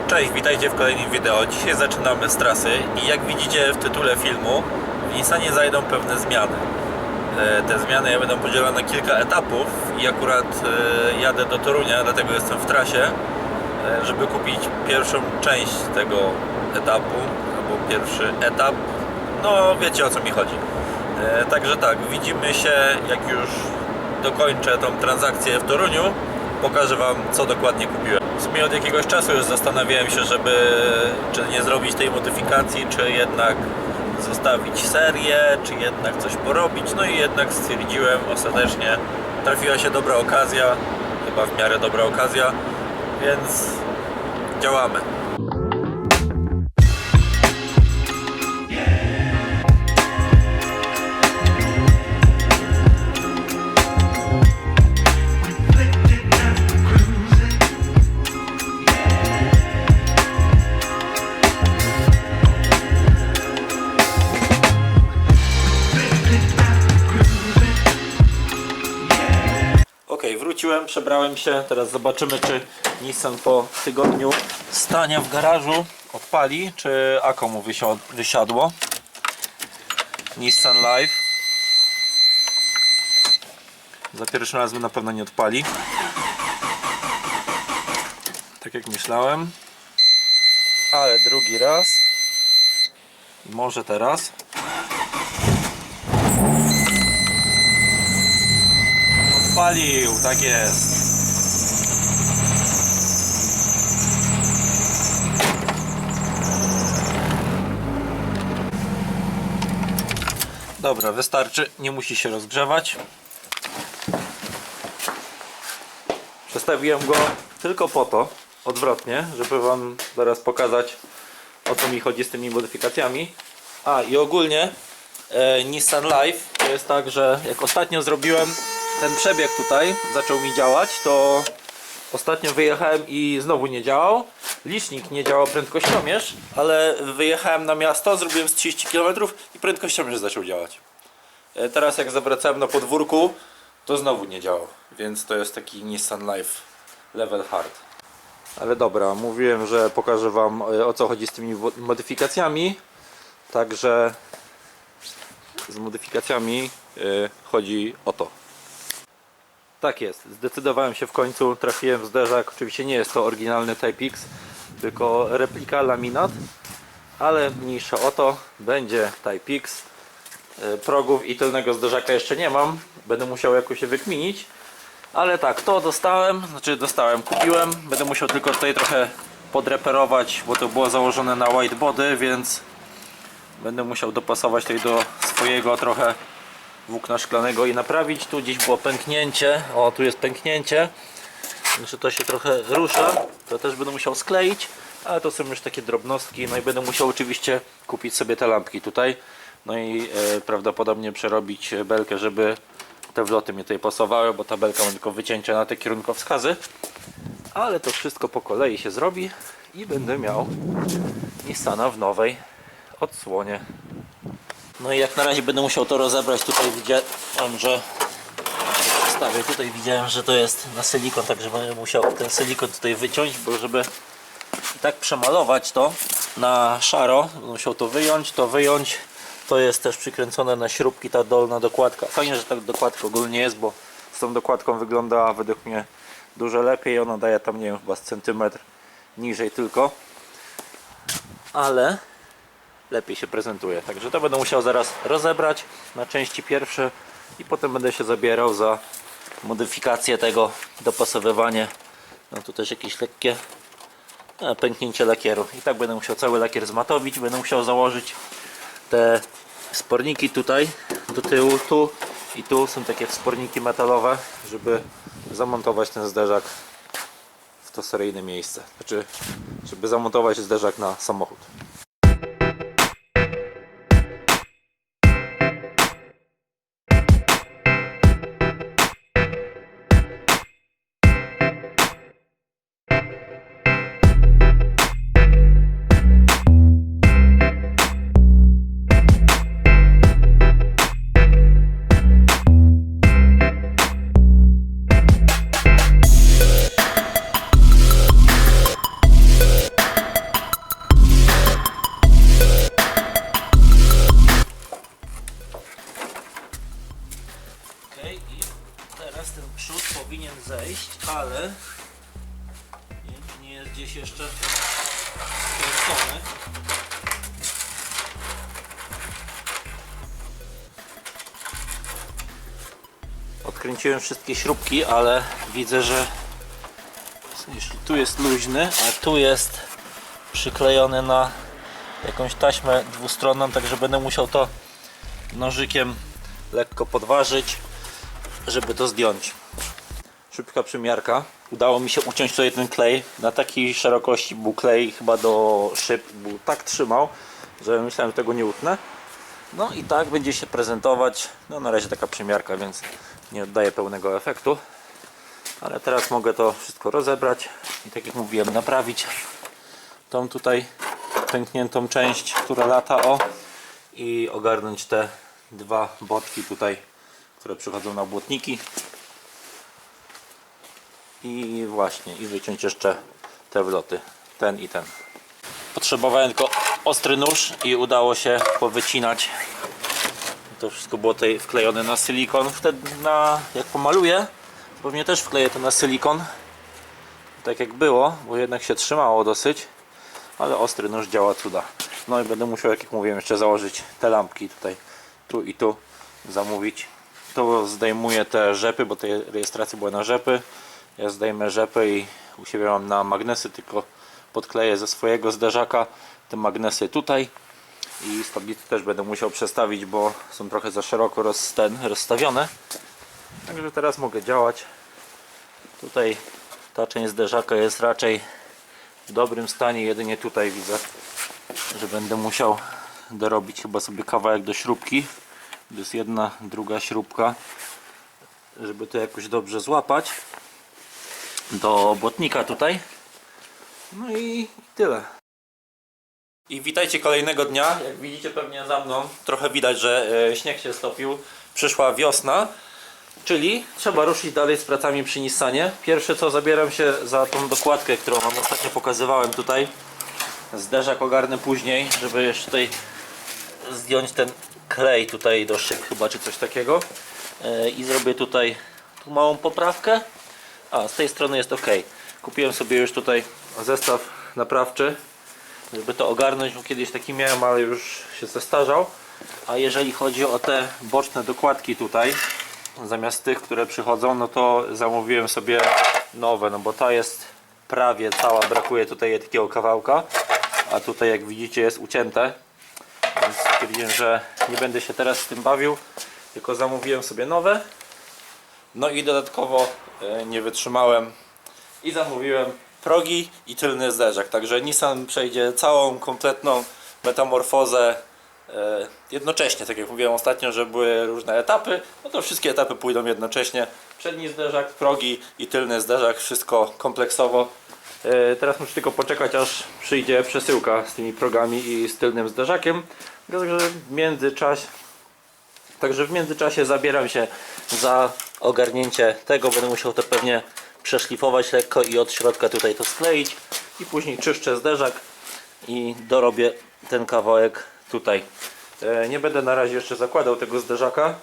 Cześć, witajcie w kolejnym wideo. Dzisiaj zaczynamy z trasy i jak widzicie w tytule filmu, w Nissanie zajdą pewne zmiany. Te zmiany będą podzielone na kilka etapów i akurat jadę do Torunia, dlatego jestem w trasie, żeby kupić pierwszą część tego etapu, albo pierwszy etap. No wiecie, o co mi chodzi. Także tak, widzimy się, jak już dokończę tą transakcję w Toruniu. Pokażę Wam, co dokładnie kupiłem. W sumie od jakiegoś czasu już zastanawiałem się, czy nie zrobić tej modyfikacji, czy jednak zostawić serię, czy jednak coś porobić. No i jednak stwierdziłem ostatecznie, trafiła się dobra okazja, chyba w miarę dobra okazja, więc działamy. Wróciłem, przebrałem się, teraz zobaczymy, czy Nissan po tygodniu stania w garażu odpali, czy AKO mu wysiadło. Nissan Live za pierwszym razem na pewno nie odpali, tak jak myślałem, ale drugi raz i może teraz. Odpalił, tak jest. Dobra, wystarczy, nie musi się rozgrzewać. Przestawiłem go tylko po to, odwrotnie, żeby Wam zaraz pokazać, o co mi chodzi z tymi modyfikacjami. A i ogólnie Nissan Live to jest tak, że jak ostatnio zrobiłem ten przebieg tutaj, zaczął mi działać, to ostatnio wyjechałem i znowu nie działał. Licznik nie działał, prędkościomierz, ale wyjechałem na miasto, zrobiłem z 30 km i prędkościomierz zaczął działać. Teraz jak zawracałem na podwórku, to znowu nie działał, więc to jest taki Nissan Live Level Hard. Ale dobra, mówiłem, że pokażę Wam, o co chodzi z tymi modyfikacjami. Także z modyfikacjami chodzi o to. Tak jest, zdecydowałem się w końcu, trafiłem w zderzak. Oczywiście nie jest to oryginalny Type X, tylko replika laminat, ale mniejsza o to, będzie Type X. Progów i tylnego zderzaka jeszcze nie mam, będę musiał jakoś się wykminić, ale tak, to kupiłem, będę musiał tylko tutaj trochę podreperować, bo to było założone na white body, więc będę musiał dopasować tutaj do swojego trochę włókna szklanego i naprawić. Tu gdzieś było pęknięcie, o tu jest pęknięcie, że to się trochę rusza, to też będę musiał skleić, ale to są już takie drobnostki. No i będę musiał oczywiście kupić sobie te lampki tutaj, no i prawdopodobnie przerobić belkę, żeby te wloty mi tutaj pasowały, bo ta belka ma tylko wycięcia na te kierunkowskazy, ale to wszystko po kolei się zrobi i będę miał Nissana w nowej odsłonie. No i jak na razie będę musiał to rozebrać. Tutaj widziałem, że widziałem, że to jest na silikon, także będę musiał ten silikon tutaj wyciąć, bo żeby i tak przemalować to na szaro, będę musiał to wyjąć. To jest też przykręcone na śrubki, ta dolna dokładka. Fajnie, że ta dokładka ogólnie jest, bo z tą dokładką wygląda według mnie dużo lepiej. Ona daje tam, nie wiem, chyba z centymetr niżej tylko, ale lepiej się prezentuje. Także to będę musiał zaraz rozebrać na części pierwsze i potem będę się zabierał za modyfikację tego, dopasowywanie. No tu też jakieś lekkie pęknięcie lakieru. I tak będę musiał cały lakier zmatowić, będę musiał założyć te wsporniki tutaj do tyłu, tu i tu są takie wsporniki metalowe, żeby zamontować ten zderzak w to seryjne miejsce, znaczy żeby zamontować zderzak na samochód. powinien zejść, ale nie jest gdzieś jeszcze skręcony. Odkręciłem wszystkie śrubki, ale widzę, że jeśli tu jest luźny, a tu jest przyklejony na jakąś taśmę dwustronną, także będę musiał to nożykiem lekko podważyć, żeby to zdjąć. Szybka przymiarka. Udało mi się uciąć tutaj ten klej. Na takiej szerokości był klej chyba do szyb, był tak trzymał, że myślałem, że tego nie utnę. No i tak będzie się prezentować. No na razie taka przymiarka, więc nie oddaje pełnego efektu. Ale teraz mogę to wszystko rozebrać i tak jak mówiłem, naprawić tą tutaj pękniętą część, która lata, i ogarnąć te dwa boczki tutaj, które przychodzą na błotniki, i właśnie, i wyciąć jeszcze te wloty, ten i ten. Potrzebowałem tylko ostry nóż i udało się powycinać. To wszystko było tutaj wklejone na silikon. Wtedy jak pomaluję, pewnie też wkleję to na silikon, tak jak było, bo jednak się trzymało dosyć, ale ostry nóż działa cuda. No i będę musiał, jak mówiłem, jeszcze założyć te lampki tutaj, tu i tu, zamówić. To zdejmuję te rzepy, bo te rejestracje były na rzepy. Ja zdejmę rzepy i u siebie mam na magnesy, tylko podkleję ze swojego zderzaka te magnesy tutaj. I z tablicy też będę musiał przestawić, bo są trochę za szeroko rozstawione. Także teraz mogę działać. Tutaj ta część zderzaka jest raczej w dobrym stanie, jedynie tutaj widzę, że będę musiał dorobić chyba sobie kawałek do śrubki. To jest jedna, druga śrubka, żeby to jakoś dobrze złapać do błotnika tutaj. No i tyle. I witajcie kolejnego dnia. Jak widzicie pewnie za mną, trochę widać, że śnieg się stopił. Przyszła wiosna, czyli trzeba ruszyć dalej z pracami przy Nissanie. Pierwsze co, zabieram się za tą dokładkę, którą wam ostatnio pokazywałem tutaj. Zderzak ogarnę później, żeby jeszcze tutaj zdjąć ten klej tutaj do szyb chyba, czy coś takiego. I zrobię tutaj tu małą poprawkę. A z tej strony jest ok. Kupiłem sobie już tutaj zestaw naprawczy, żeby to ogarnąć, bo kiedyś taki miałem, ale już się zestarzał. A jeżeli chodzi o te boczne dokładki tutaj, zamiast tych, które przychodzą, no to zamówiłem sobie nowe, no bo ta jest prawie cała, brakuje tutaj takiego kawałka, a tutaj jak widzicie jest ucięte, więc stwierdziłem, że nie będę się teraz z tym bawił, tylko zamówiłem sobie nowe. No i dodatkowo nie wytrzymałem i zamówiłem progi i tylny zderzak, także Nissan przejdzie całą kompletną metamorfozę jednocześnie, tak jak mówiłem ostatnio, że były różne etapy, no to wszystkie etapy pójdą jednocześnie. Przedni zderzak, progi i tylny zderzak, wszystko kompleksowo. Teraz muszę tylko poczekać, aż przyjdzie przesyłka z tymi progami i z tylnym zderzakiem, także w międzyczasie zabieram się za ogarnięcie tego. Będę musiał to pewnie przeszlifować lekko i od środka tutaj to skleić i później czyszczę zderzak i dorobię ten kawałek tutaj. Nie będę na razie jeszcze zakładał tego zderzaka,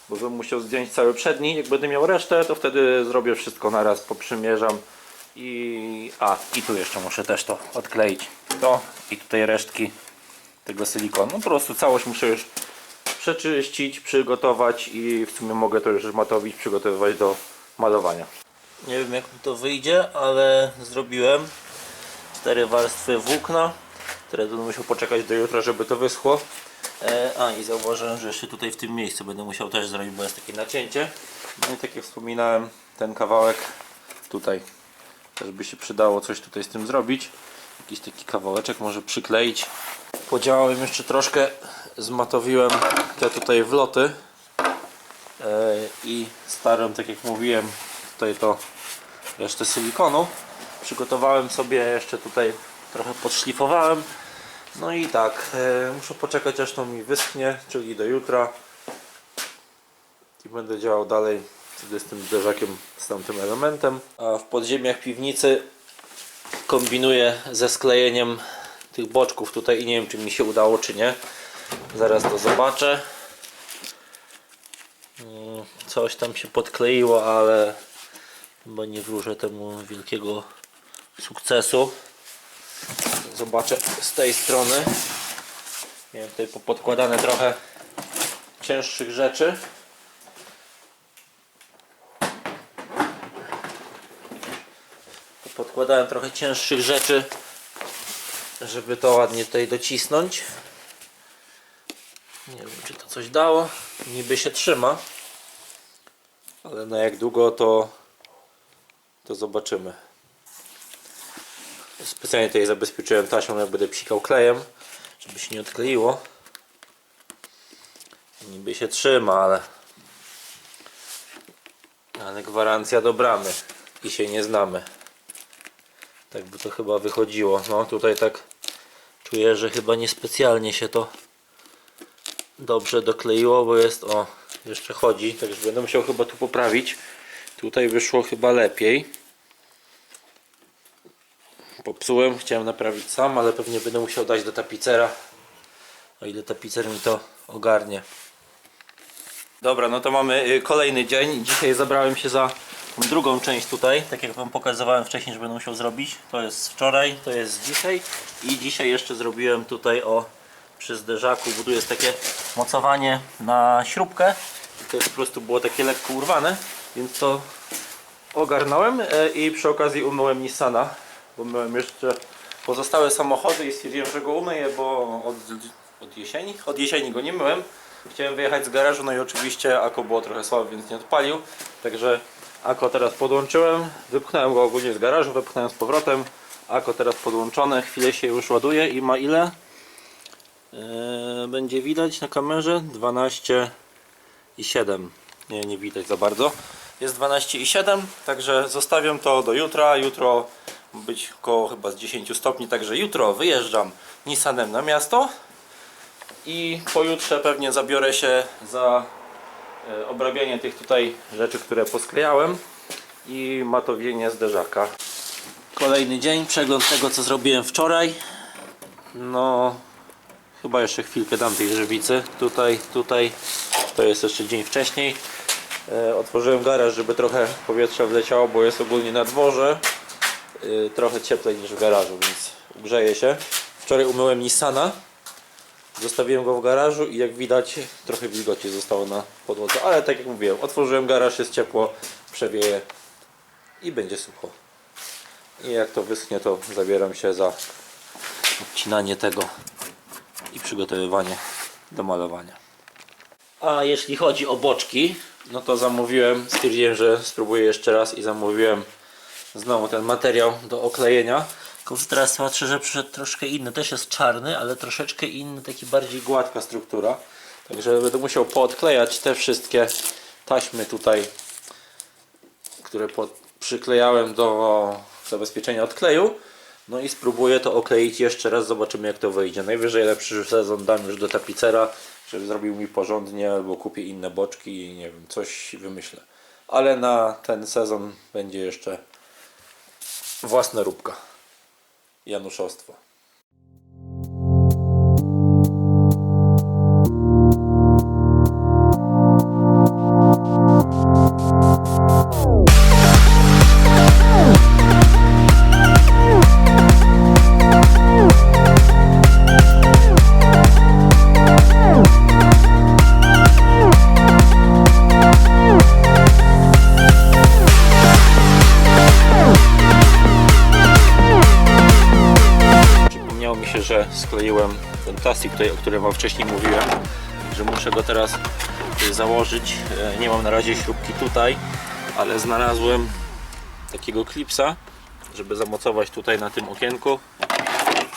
bo bym musiał zdjąć cały przedni. Jak będę miał resztę, to wtedy zrobię wszystko naraz, poprzymierzam i tu jeszcze muszę też to odkleić, to i tutaj resztki tego silikonu. No po prostu całość muszę już przeczyścić, przygotować i w sumie mogę to już matowić, przygotowywać do malowania. Nie wiem jak mi to wyjdzie, ale zrobiłem 4 warstwy włókna, które będę musiał poczekać do jutra, żeby to wyschło. I zauważyłem, że jeszcze tutaj w tym miejscu będę musiał też zrobić, bo jest takie nacięcie. No i tak jak wspominałem, ten kawałek tutaj też by się przydało coś tutaj z tym zrobić. Jakiś taki kawałeczek może przykleić. Podziałałem jeszcze troszkę, zmatowiłem te tutaj wloty i starym, tak jak mówiłem, tutaj to resztę silikonu. Przygotowałem sobie jeszcze tutaj, trochę podszlifowałem. No i tak, muszę poczekać aż to mi wyschnie, czyli do jutra. I będę działał dalej wtedy z tym zderzakiem, z tamtym elementem. A w podziemiach piwnicy kombinuję ze sklejeniem tych boczków tutaj i nie wiem, czy mi się udało, czy nie. Zaraz to zobaczę. Coś tam się podkleiło, ale Chyba nie wróżę temu wielkiego sukcesu. Zobaczę z tej strony. Miałem tutaj podkładane trochę cięższych rzeczy. Podkładałem trochę cięższych rzeczy, żeby to ładnie tutaj docisnąć. Nie wiem, czy to coś dało. Niby się trzyma, ale na jak długo to zobaczymy. Specjalnie tutaj zabezpieczyłem taśmą, jak będę psikał klejem, żeby się nie odkleiło. Niby się trzyma, ale gwarancja do bramy i się nie znamy. Tak by to chyba wychodziło. No tutaj tak czuję, że chyba niespecjalnie się to dobrze dokleiło, bo jest, o, jeszcze chodzi, także będę musiał chyba tu poprawić. Tutaj wyszło chyba lepiej. Popsułem, chciałem naprawić sam, ale pewnie będę musiał dać do tapicera, o ile tapicer mi to ogarnie. Dobra, no to mamy kolejny dzień. Dzisiaj zabrałem się za drugą część tutaj, tak jak wam pokazywałem wcześniej, że będę musiał zrobić. To jest wczoraj, to jest dzisiaj i dzisiaj jeszcze zrobiłem tutaj, o, przy zderzaku, bo tu jest takie mocowanie na śrubkę i to jest po prostu było takie lekko urwane, więc to ogarnąłem i przy okazji umyłem Nissana, bo myłem jeszcze pozostałe samochody i stwierdziłem, że go umyję, bo od jesieni go nie myłem. Chciałem wyjechać z garażu, no i oczywiście Ako było trochę słabe, więc nie odpalił. Także Ako teraz podłączyłem, wypchnąłem go ogólnie z garażu, wypchnąłem z powrotem. Ako teraz podłączone, chwilę się już ładuje i ma ile? Będzie widać na kamerze 12,7. Nie widać za bardzo. Jest 12,7, także zostawiam to do jutra. Jutro być około chyba z 10 stopni, także jutro wyjeżdżam Nissanem na miasto. I pojutrze pewnie zabiorę się za obrabianie tych tutaj rzeczy, które posklejałem i matowienie zderzaka. Kolejny dzień, przegląd tego, co zrobiłem wczoraj. No, chyba jeszcze chwilkę dam tej żywicy. Tutaj, to jest jeszcze dzień wcześniej. Otworzyłem garaż, żeby trochę powietrza wleciało, bo jest ogólnie na dworze. Trochę cieplej niż w garażu, więc grzeje się. Wczoraj umyłem Nissana. Zostawiłem go w garażu i jak widać trochę wilgoci zostało na podłodze, ale tak jak mówiłem, otworzyłem garaż, jest ciepło, przewieje i będzie sucho. I jak to wyschnie, to zabieram się za odcinanie tego i przygotowywanie do malowania. A jeśli chodzi o boczki, no to zamówiłem, stwierdziłem, że spróbuję jeszcze raz i zamówiłem znowu ten materiał do oklejenia. Tylko teraz patrzę, że przyszedł troszkę inny, też jest czarny, ale troszeczkę inny, taki bardziej gładka struktura. Także będę musiał poodklejać te wszystkie taśmy tutaj, które przyklejałem do zabezpieczenia odkleju. No i spróbuję to okleić jeszcze raz, zobaczymy jak to wyjdzie. Najwyżej lepszy sezon dam już do tapicera, żeby zrobił mi porządnie, albo kupię inne boczki i nie wiem, coś wymyślę. Ale na ten sezon będzie jeszcze własna róbka. Januszostwo. Że skleiłem ten plastik tutaj, o którym wam wcześniej mówiłem, że muszę go teraz założyć. Nie mam na razie śrubki tutaj, ale znalazłem takiego klipsa, żeby zamocować tutaj na tym okienku.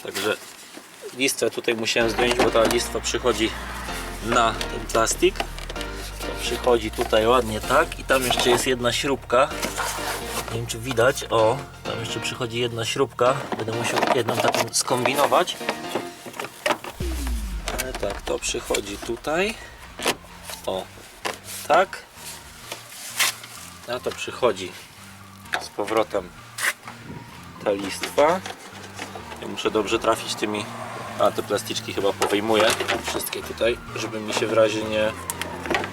Także listwę tutaj musiałem zdjąć, bo ta listwa przychodzi na ten plastik. To przychodzi tutaj ładnie tak i tam jeszcze jest jedna śrubka. Nie wiem czy widać, o, tam jeszcze przychodzi jedna śrubka, będę musiał jedną taką skombinować. Ale tak, to przychodzi tutaj, o, tak, a to przychodzi z powrotem ta listwa. Ja muszę dobrze trafić tymi, a te plasticzki chyba powyjmuję, wszystkie tutaj, żeby mi się w razie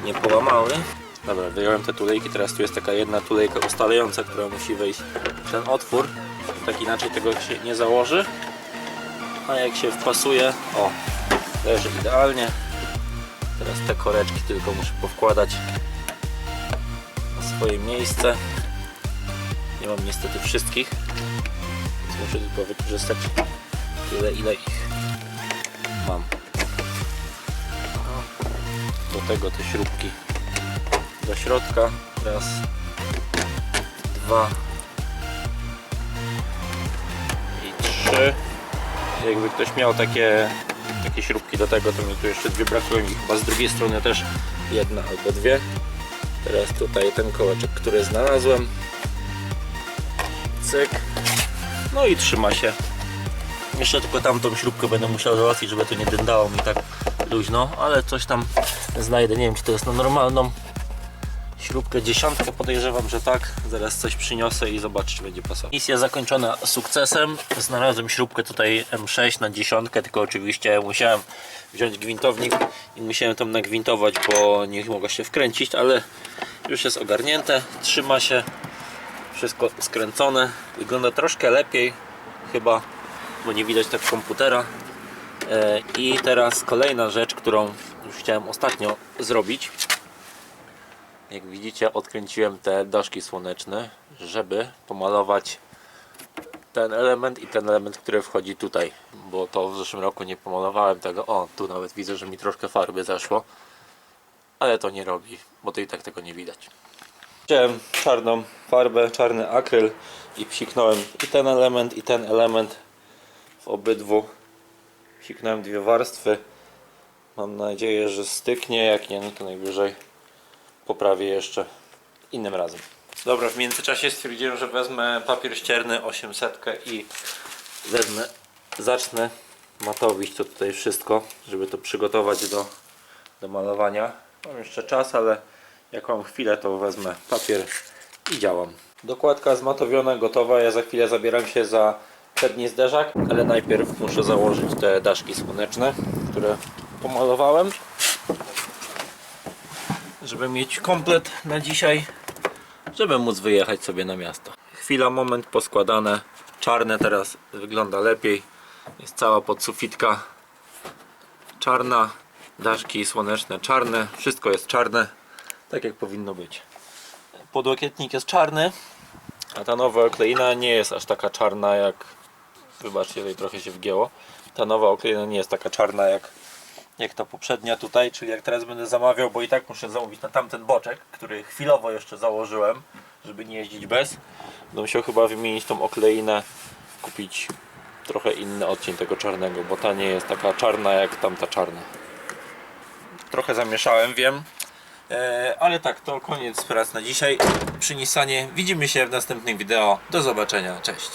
nie połamały. Dobra, wyjąłem te tulejki, teraz tu jest taka jedna tulejka ustalająca, która musi wejść w ten otwór. Tak inaczej tego się nie założy. A jak się wpasuje, o, leży idealnie. Teraz te koreczki tylko muszę powkładać na swoje miejsce. Nie mam niestety wszystkich, więc muszę tylko wykorzystać tyle, ile ich mam. Do tego te śrubki do środka. Raz, dwa i trzy. Jakby ktoś miał takie śrubki do tego, to mi tu jeszcze dwie brakują i chyba z drugiej strony też jedna albo dwie. Teraz tutaj ten kołeczek, który znalazłem. Cyk. No i trzyma się. Jeszcze tylko tamtą śrubkę będę musiał załatwić, żeby to nie dędało mi tak luźno, ale coś tam znajdę. Nie wiem, czy to jest na normalną śrubkę, dziesiątkę, podejrzewam, że tak. Zaraz coś przyniosę i zobaczę, czy będzie pasować. Misja zakończona sukcesem. Znalazłem śrubkę tutaj M6 na dziesiątkę, tylko oczywiście musiałem wziąć gwintownik i musiałem tam nagwintować, bo nie mogło się wkręcić, ale już jest ogarnięte, trzyma się, wszystko skręcone, wygląda troszkę lepiej chyba, bo nie widać tak komputera. I teraz kolejna rzecz, którą już chciałem ostatnio zrobić. Jak widzicie, odkręciłem te daszki słoneczne, żeby pomalować ten element i ten element, który wchodzi tutaj, bo to w zeszłym roku nie pomalowałem tego. O, tu nawet widzę, że mi troszkę farby zeszło, ale to nie robi, bo to i tak tego nie widać. Wziąłem czarną farbę, czarny akryl i psiknąłem i ten element w obydwu. Psiknąłem dwie warstwy. Mam nadzieję, że styknie, jak nie, no to najwyżej poprawię jeszcze innym razem. Dobra, w międzyczasie stwierdziłem, że wezmę papier ścierny 800 i zacznę matowić to tutaj wszystko, żeby to przygotować do malowania. Mam jeszcze czas, ale jak mam chwilę, to wezmę papier i działam. Dokładka zmatowiona, gotowa. Ja za chwilę zabieram się za przedni zderzak, ale najpierw muszę założyć te daszki słoneczne, które pomalowałem, żeby mieć komplet na dzisiaj, żeby móc wyjechać sobie na miasto. Chwila, moment, poskładane. Czarne teraz wygląda lepiej. Jest cała podsufitka czarna, daszki słoneczne czarne, wszystko jest czarne, tak jak powinno być. Podłokietnik jest czarny, a ta nowa okleina nie jest aż taka czarna jak... Wybaczcie, tutaj trochę się wgięło. Ta nowa okleina nie jest taka czarna jak ta poprzednia tutaj, czyli jak teraz będę zamawiał, bo i tak muszę zamówić na tamten boczek, który chwilowo jeszcze założyłem, żeby nie jeździć bez. Będę musiał chyba wymienić tą okleinę, kupić trochę inny odcień tego czarnego, bo ta nie jest taka czarna jak tamta czarna. Trochę zamieszałem, wiem, ale tak, to koniec prac na dzisiaj przy Nissanie. Widzimy się w następnym wideo. Do zobaczenia, cześć!